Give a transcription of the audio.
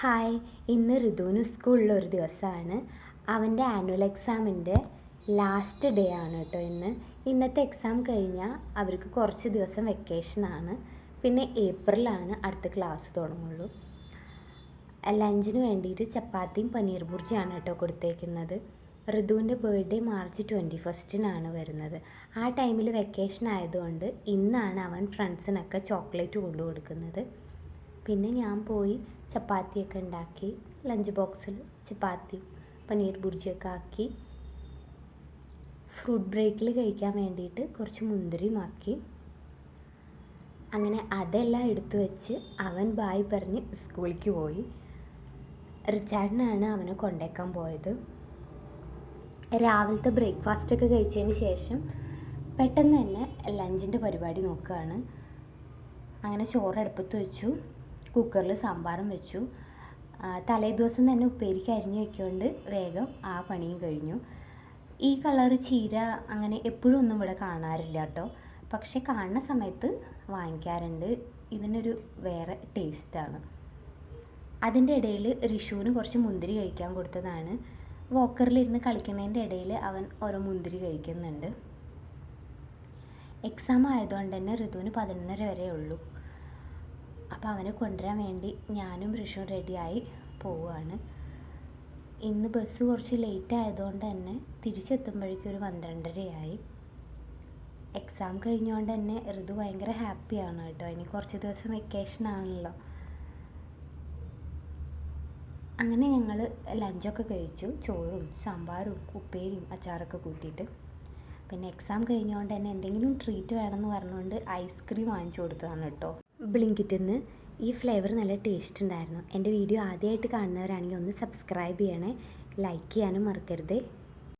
Hi, ഇന്ന് ഋതുവിന് സ്കൂളിലൊരു ദിവസമാണ്. അവൻ്റെ ആനുവൽ എക്സാമിൻ്റെ ലാസ്റ്റ് ഡേ ആണ് കേട്ടോ ഇന്ന്. ഇന്നത്തെ എക്സാം കഴിഞ്ഞാൽ അവർക്ക് കുറച്ച് ദിവസം വെക്കേഷനാണ്. പിന്നെ ഏപ്രിലാണ് അടുത്ത ക്ലാസ് തുടങ്ങുള്ളൂ. ലഞ്ചിന് വേണ്ടിയിട്ട് ചപ്പാത്തിയും പനീർ ബുർജിയാണ് കേട്ടോ കൊടുത്തേക്കുന്നത്. ഋതുവിൻ്റെ ബർത്ത്ഡേ മാർച്ച് 21 വരുന്നത്. ആ ടൈമിൽ വെക്കേഷൻ ആയതുകൊണ്ട് ഇന്നാണ് അവൻ ഫ്രണ്ട്സിനൊക്കെ ചോക്ലേറ്റ് കൊണ്ടു കൊടുക്കുന്നത്. പിന്നെ ഞാൻ പോയി ചപ്പാത്തിയൊക്കെ ഉണ്ടാക്കി ലഞ്ച് ബോക്സിൽ ചപ്പാത്തി പനീർ ബുർജിയൊക്കെ ആക്കി. ഫ്രൂട്ട് ബ്രേക്കിൽ കഴിക്കാൻ വേണ്ടിയിട്ട് കുറച്ച് മുന്തിരിയുമാക്കി. അങ്ങനെ അതെല്ലാം എടുത്തു വെച്ച് അവൻ ബായ് പറഞ്ഞ് സ്കൂളിലേക്ക് പോയി. റിച്ചാർഡിനാണ് അവനെ കൊണ്ടേക്കാൻ പോയത്. രാവിലത്തെ ബ്രേക്ക്ഫാസ്റ്റൊക്കെ കഴിച്ചതിന് ശേഷം പെട്ടെന്ന് തന്നെ ലഞ്ചിൻ്റെ പരിപാടി നോക്കുകയാണ്. അങ്ങനെ ചോറ് അടുപ്പത്ത് വെച്ചു, കുക്കറിൽ സാമ്പാറും വെച്ചു. തലേ ദിവസം തന്നെ ഉപ്പേരിക്ക് അരിഞ്ഞ് വെക്കൊണ്ട് വേഗം ആ പണിയും കഴിഞ്ഞു. ഈ കളറ് ചീര അങ്ങനെ എപ്പോഴും ഒന്നും ഇവിടെ കാണാറില്ല കേട്ടോ, പക്ഷെ കാണുന്ന സമയത്ത് വാങ്ങിക്കാറുണ്ട്. ഇതിനൊരു വേറെ ടേസ്റ്റാണ്. അതിൻ്റെ ഇടയിൽ ഋഷുവിന് കുറച്ച് മുന്തിരി കഴിക്കാൻ കൊടുത്തതാണ്. വോക്കറിലിരുന്ന് കളിക്കുന്നതിൻ്റെ ഇടയിൽ അവൻ ഓരോ മുന്തിരി കഴിക്കുന്നുണ്ട്. എക്സാം ആയതുകൊണ്ട് തന്നെ ഋതുവിന് 11:30 വരെ ഉള്ളൂ. അപ്പോൾ അവനെ കൊണ്ടുവരാൻ വേണ്ടി ഞാനും ഋഷുവും റെഡിയായി പോവുകയാണ്. ഇന്ന് ബസ് കുറച്ച് ലേറ്റ് ആയതുകൊണ്ട് തന്നെ തിരിച്ചെത്തുമ്പോഴേക്കും ഒരു 12:30 എക്സാം കഴിഞ്ഞുകൊണ്ട് തന്നെ ഋതു ഭയങ്കര ഹാപ്പിയാണ് കേട്ടോ. ഇനി കുറച്ച് ദിവസം വെക്കേഷൻ ആണല്ലോ. അങ്ങനെ ഞങ്ങൾ ലഞ്ചൊക്കെ കഴിച്ചു, ചോറും സാമ്പാറും ഉപ്പേരിയും അച്ചാറൊക്കെ കൂട്ടിയിട്ട്. പിന്നെ എക്സാം കഴിഞ്ഞുകൊണ്ട് തന്നെ എന്തെങ്കിലും ട്രീറ്റ് വേണമെന്ന് പറഞ്ഞുകൊണ്ട് ഐസ്ക്രീം വാങ്ങിച്ചു കൊടുത്തതാണ് കേട്ടോ ബ്ലിങ്കിറ്റിൽ നിന്ന്. ഈ ഫ്ലേവർ നല്ല ടേസ്റ്റ് ഉണ്ടായിരുന്നു. എൻ്റെ വീഡിയോ ആദ്യമായിട്ട് കാണുന്നവരാണെങ്കിൽ ഒന്ന് സബ്സ്ക്രൈബ് ചെയ്യണേ, ലൈക്ക് ചെയ്യാനും മറക്കരുതേ.